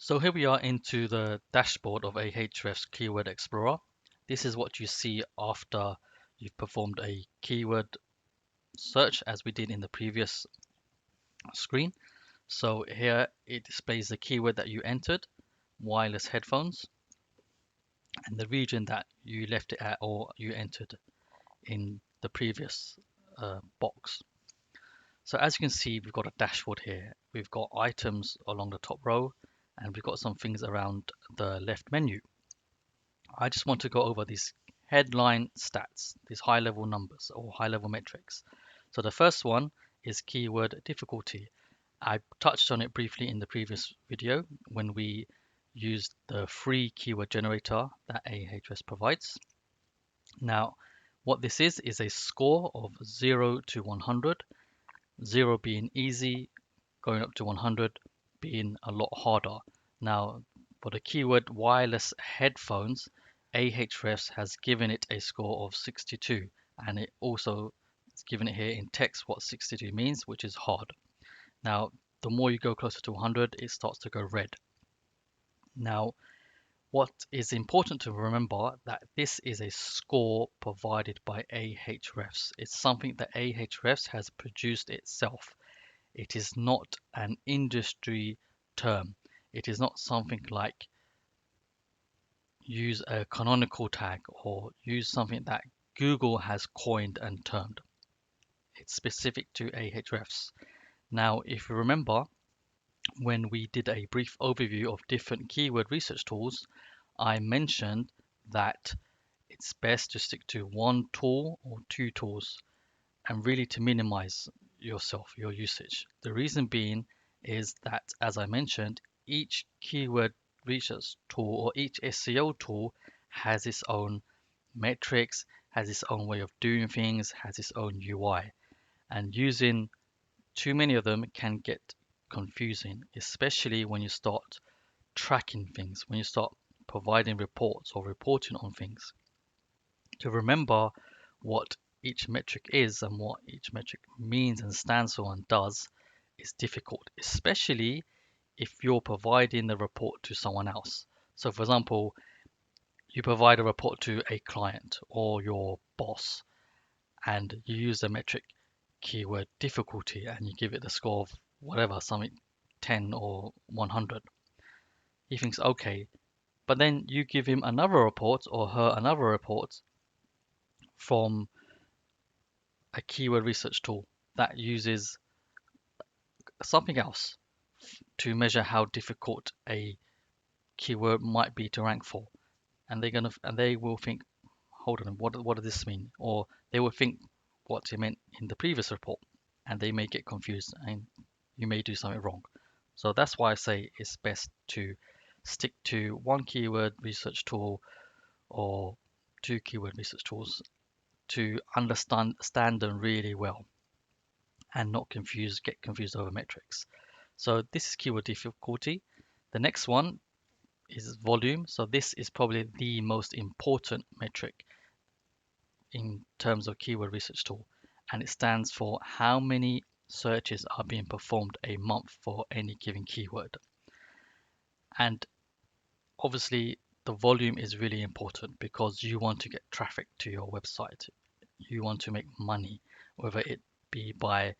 So here we are into the dashboard of Ahrefs Keyword Explorer. This is what you see after you've performed a keyword search as we did in the previous screen. So here it displays the keyword that you entered, wireless headphones, and the region that you left it at or you entered in the previous box. So as you can see, we've got a dashboard here. We've got items along the top row, and we've got some things around the left menu. I just want to go over these headline stats, these high level numbers or high level metrics. So the first one is keyword difficulty. I touched on it briefly in the previous video when we used the free keyword generator that Ahrefs provides. Now, what this is a score of 0 to 100, 0 being easy, going up to 100 being a lot harder. Now, for the keyword wireless headphones, Ahrefs has given it a score of 62, and it also is given it here in text what 62 means, which is hard. Now, the more you go closer to 100, it starts to go red. Now, what is important to remember that this is a score provided by Ahrefs. It's something that Ahrefs has produced itself. It is not an industry term. It is not something like use a canonical tag or use something that Google has coined and termed. It's specific to Ahrefs. Now, if you remember, when we did a brief overview of different keyword research tools, I mentioned that it's best to stick to one tool or two tools and really to minimize your usage. The reason being is that, as I mentioned, each keyword research tool or each SEO tool has its own metrics, has its own way of doing things, has its own UI. And using too many of them can get confusing, especially when you start tracking things, when you start providing reports or reporting on things. To remember what each metric is and what each metric means and stands for and does is difficult, especially if you're providing the report to someone else. So, for example, you provide a report to a client or your boss, and you use the metric keyword difficulty and you give it the score of whatever, something 10 or 100. He thinks, okay, but then you give him another report or her another report from a keyword research tool that uses something else to measure how difficult a keyword might be to rank for, and they will think, hold on, what does this mean? Or they will think what it meant in the previous report, and they may get confused, and you may do something wrong. So that's why I say it's best to stick to one keyword research tool or two keyword research tools to understand them really well and not get confused over metrics. So this is keyword difficulty. The next one is volume. So this is probably the most important metric in terms of keyword research tool, and it stands for how many searches are being performed a month for any given keyword. And obviously the volume is really important because you want to get traffic to your website. You want to make money, whether it be by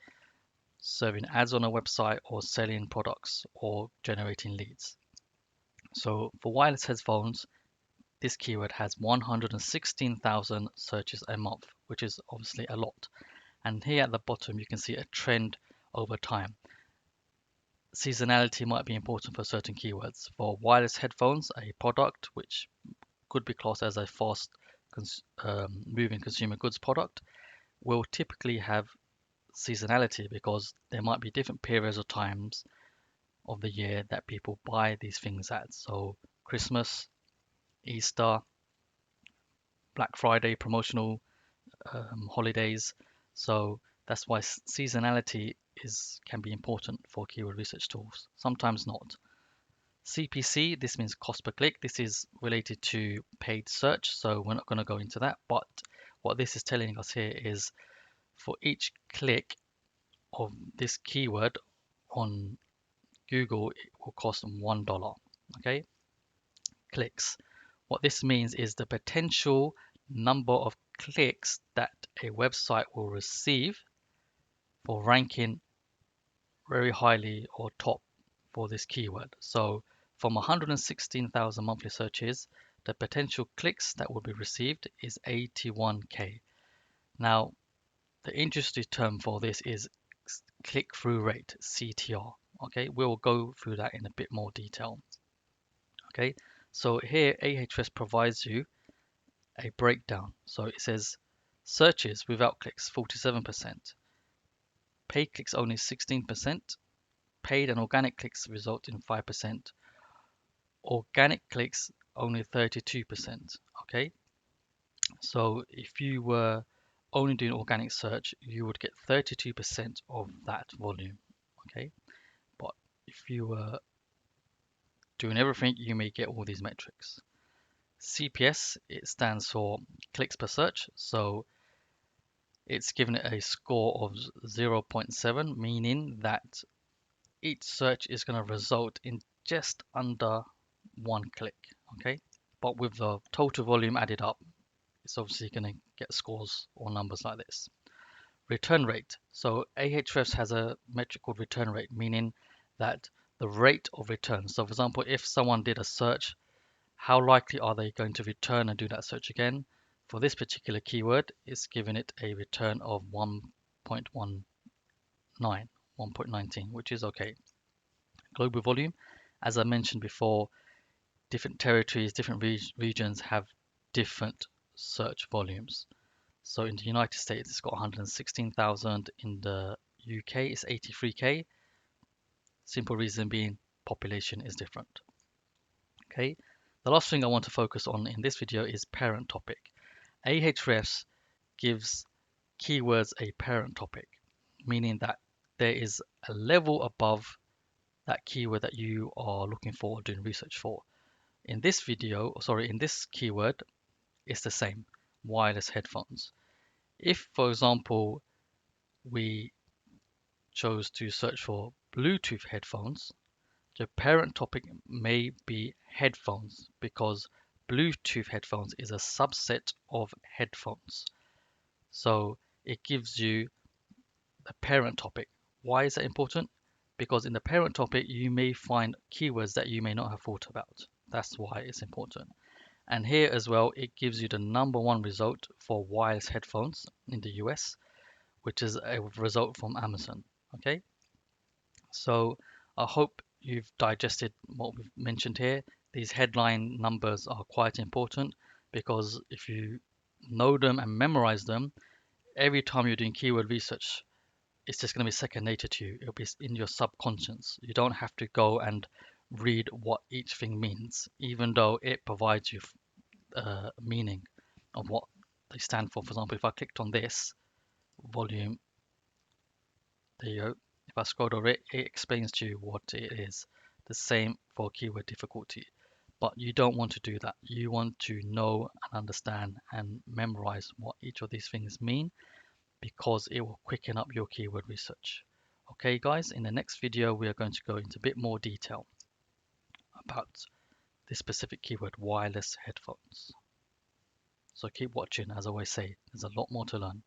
serving ads on a website or selling products or generating leads. So for wireless headphones, this keyword has 116,000 searches a month, which is obviously a lot. And here at the bottom, you can see a trend over time. Seasonality might be important for certain keywords. For wireless headphones, a product which could be classed as a fast moving consumer goods product will typically have seasonality because there might be different periods or times of the year that people buy these things at. So Christmas, Easter, Black Friday, promotional holidays. So that's why seasonality can be important for keyword research tools. Sometimes not. CPC, this means cost per click. This is related to paid search, so we're not going to go into that. But what this is telling us here is for each click of this keyword on Google, it will cost them $1. Okay, clicks. What this means is the potential number of clicks that a website will receive for ranking very highly or top for this keyword. So from 116,000 monthly searches, the potential clicks that will be received is 81k. Now, the industry term for this is click-through rate, CTR. Okay, we'll go through that in a bit more detail. Okay, so here Ahrefs provides you a breakdown. So it says searches without clicks 47%, paid clicks only 16%, paid and organic clicks result in 5%, organic clicks only 32%. Okay, so if you were only doing organic search, you would get 32% of that volume. Okay, but if you were doing everything, you may get all these metrics. CPS, it stands for clicks per search. So it's given it a score of 0.7, meaning that each search is going to result in just under one click. Okay, but with the total volume added up, it's obviously going to get scores or numbers like this. Return rate. So Ahrefs has a metric called return rate, meaning that the rate of return. So for example, if someone did a search, how likely are they going to return and do that search again? For this particular keyword, it's giving it a return of 1.19, 1.19, which is okay. Global volume, as I mentioned before, different territories, different regions have different search volumes. So in the United States, it's got 116,000. In the UK, it's 83k. Simple reason being population is different. Okay. The last thing I want to focus on in this video is parent topic. Ahrefs gives keywords a parent topic, meaning that there is a level above that keyword that you are looking for or doing research for. In this video, in this keyword, it's the same, wireless headphones. If, for example, we chose to search for Bluetooth headphones, the parent topic may be headphones because Bluetooth headphones is a subset of headphones. So it gives you the parent topic. Why is that important? Because in the parent topic, you may find keywords that you may not have thought about. That's why it's important. And here as well, it gives you the #1 result for wireless headphones in the US, which is a result from Amazon. Okay, so I hope you've digested what we've mentioned here. These headline numbers are quite important because if you know them and memorize them, every time you're doing keyword research, it's just going to be second nature to you. It'll be in your subconscious. You don't have to go and read what each thing means, even though it provides you meaning of what they stand for. For example, if I clicked on this volume, there you go. If I scroll over it, it explains to you what it is. The same for keyword difficulty. But you don't want to do that. You want to know and understand and memorize what each of these things mean because it will quicken up your keyword research. Okay, guys, in the next video, we are going to go into a bit more detail about this specific keyword, wireless headphones. So keep watching. As I always say, there's a lot more to learn.